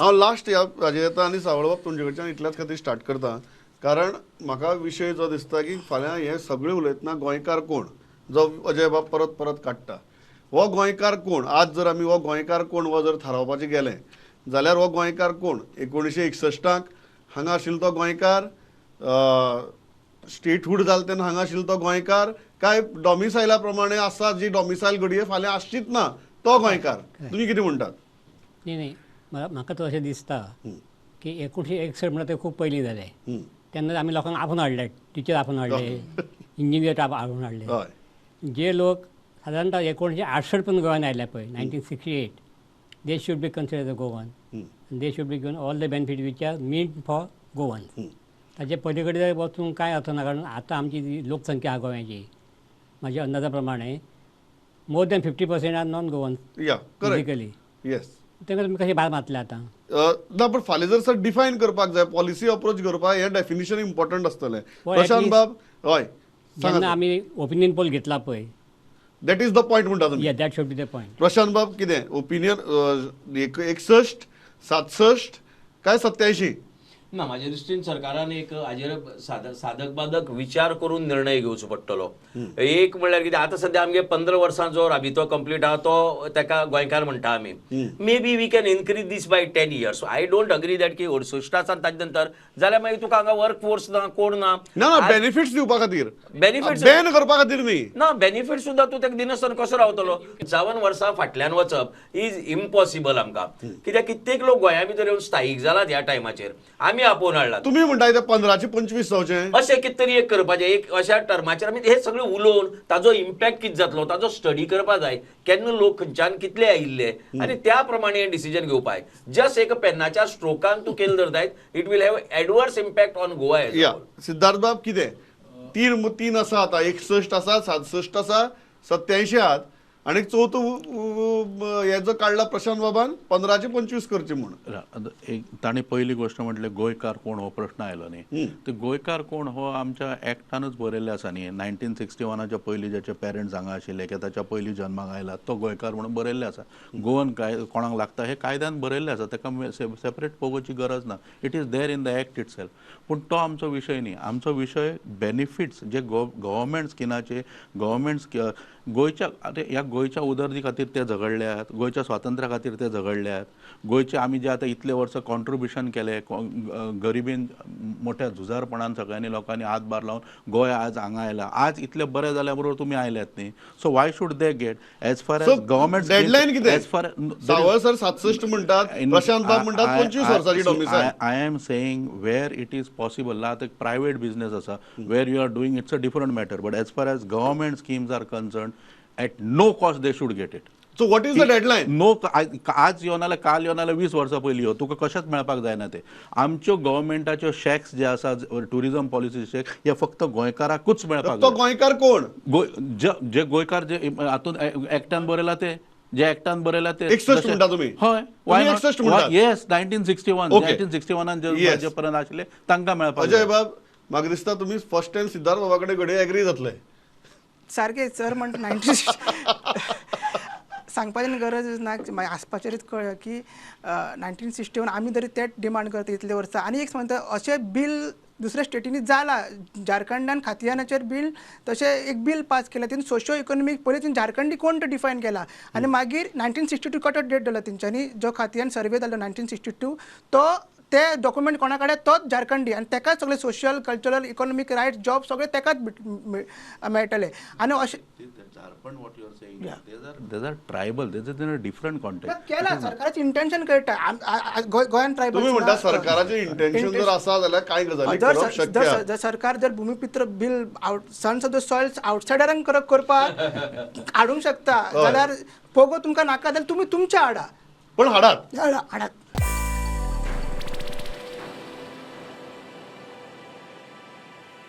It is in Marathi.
हांव लास्ट ह्या हाजेर येता आनी सावळ बाब तुमचे कडच्यान इतल्याच खातीर स्टार्ट करता कारण म्हाका विशय जो दिसता की फाल्यां हे सगळे उलयतना गोंयकार कोण जो अजय बाब परत परत काडटा हो गोंयकार कोण आज जर आमी हो गोंयकार कोण हो जर थारावपाचें गेलें जाल्यार हो गोंयकार कोण 1961 हांगा आशिल्लो तो गोंयकार स्टेटहूड जालें तेन्ना हांगा आशिल्लो तो गोंयकार काय डॉमिसायला प्रमाणे आसा जी डॉमिसायल घडये फाल्यां आसचीच ना तो गोंयकार तुमी कितें म्हणटात? नाही म्हाका तो अशें दिसता की 1961 म्हणल्यार ते खूब पयलीं जालें तेन्ना आमी लोकांक आपूण हाडले टिचर आपूण हाडले इंजिनियर आपूण हाडले हय जे लोक साधारणतः 1968 पण गोंयान आयले पळय 1968 they should be consider the Goan they should be given all the benefit which are mean for Goan ताचे पयले कडेन वचून कांय अर्थ ना कारण आतां आमची जी लोकसंख्या आहा गोंयाची म्हाज्या अंदाजा प्रमाणे more than 50% are non Goan या फिजिकली येस तांकां तुमी कशें भायर मारतले आतां ना पण फाल्यां जर सर डिफायन करपाक जाय पॉलिसी अप्रोच करपाक हें डेफिनेशन इम्पॉर्टंट आसतलें प्रशांत बाब हय जेन्ना आमी ओपिनियन पोल घेतला पळय दॅट इज द पॉयंट म्हणटा तुमी या that should be the point Prashant बाब कितें ओपिनियन 61 67 काय 87 ना म्हाज्या दृश्टीन सरकारान एक हाजेर साधक बाधक विचार करून निर्णय घेवचो पडटलो एक म्हणल्यार कितें आतां सध्या आमगे 15 वर्सांचो राबितो कंप्लीट आहा तो ताका गोंयकार म्हणटा आमी maybe we can increase this by 10 years I don't agree that की 68 आसा ताजे नंतर जाल्यार मागीर तुका हांगा वर्क फोर्स ना कोण ना ना बेनिफिट्स दिवपा खातीर बेनिफिट्स बॅन करपा खातीर न्ही ना बेनिफीट सुद्दां तूं ताका दिनासतना कसो रावतलो 55 वर्सां फाटल्यान वचप इज इम्पॉसिबल आमकां कित्याक कित्येक लोक गोंया भितर येवन स्थायीक जालात ह्या टायमाचेर आमी आपोवन हाडलात तुम्ही म्हणटाय ते 15 चे 25 जावचें अशें कितें तरी एक करपाचें एक अशा टर्माचेर आमी हे सगळें उलोवन ताजो इम्पॅक्ट कितें जातलो ताजो स्टडी करपा जाय केन्ना लोक खंयच्यान कितले आयिल्ले आनी त्या प्रमाणे डिसिजन घेवपाक जस्ट एक पेनाच्या स्ट्रोकान तूं केलें धरतायत it will have adverse impact on Goa या सिद्धार्थ बाब कितें तीन आसा आतां 61 आसा 67 आसा 87 आहात आणि चवथो हे जो काढला प्रशांत बाबान 15 चे 25 करचे म्हणून ताणी पहिली गोष्ट म्हटले गोंयकार कोण हो प्रश्न आयलो न्ही तर गोंयकार कोण हो आमच्या एक्टानूच बरयल्ले आसा न्ही 1961च्या पयलीं ज्याचे पेरंट्स हांगा आशिल्ले किंवा ताच्या पयलीं जन्माक आयला तो गोंयकार म्हणून बरयल्ले आसा गोवन कोणाक लागता हे कायद्यान बरयल्ले आसा ताका सेपरेट पळोवपाची गरज ना it is there in the act it self पूण तो आमचो विशय न्ही आमचो विशय बेनिफिट्स जे गव्हर्मेंट स्किनाचे गव्हर्मेंट गोंयच्या ह्या गोंयच्या उदरती खातीर ते झगडल्यात गोंयच्या स्वातंत्र्या खातीर ते झगडल्यात गोंयचे आमी जे आतां इतले वर्सां कॉन्ट्रिब्युशन केलें गरिबीन मोठ्या झुजारपणान सगळ्यांनी लोकांनी हातभार लावन गोंय आज हांगा आयला आज इतले बरें जाल्या बरोबर तुमी आयल्यात न्ही so why should they get as far as government deadline कितें एज फार सावळ सर 67 म्हणटात प्रशांत बाब म्हणटात 25 वर्साची domicile I am saying where it is possible ना आतां प्रायवेट बिझनेस आसा where you are doing it's a different matter but as far as government schemes are concern at no cost they should get it. So what is the deadline? No आज येवन जाल्यार काल येवन जाल्यार 20 वर्सां पयलीं यो तुका कशेंच मेळपाक जायना ते आमच्यो गव्हर्मेंटाच्यो शॅक्स जे आसा टुरिजम पॉलिसी शॅक हे फक्त गोंयकाराकूच मेळपाक तो गोंयकार कोण जे गोंयकार जे हातून एक्टान बरयला ते जे एक्टान बरयला ते 61 म्हणटा तुम्ही हय वाय 61 म्हणटा येस 1961 जे पर्यंत आशिल्ले तांकां मेळपाक अजय बाब म्हाका दिसता तुम्ही फर्स्ट टाइम सिद्धार्थ बाबा कडेन घडये एग्री जातले सारकें सर म्हणटा 90 सांगपाची गरज ना आसपाचेरूच कळ्ळें की 1961 आमी तरी तेच डिमांड करता इतले वर्सां आनी एक सांगता अशें बिल दुसऱ्या स्टेटींनी जाला झारखंडान खातियानाचेर बिल तशें एक बिल पास केला तितून सोशियो इकॉनॉमीक पयलीं झारखंडी कोण तो डिफायन केला आनी मागीर 1962 कट डेट जालो तेंच्यांनी जो खातियान सर्वे जालो 1962 तो ते डॉक्युमेंट कोणा कडेन तोच झारखंडी आनी तेकाच सगळे social cultural economic rights job सगळे तेकाच मेळटले आनी अशें Jharkhand what you are saying these are tribal this is in a different context केला सरकाराचे इंटेंशन कळटा गोंयान ट्रायबल तुम्ही म्हणटा सरकाराचे इंटेंशन जर आसा जाल्यार काय गजाली करप शक्य जर सरकार जर भूमिपुत्र bill sons of the soils आउटसायडरांक करपाक हाडूंक शकता जाल्यार पोगो तुमकां नाका जाल्यार तुमी तुमच्या हाडा पण हाडात हाडात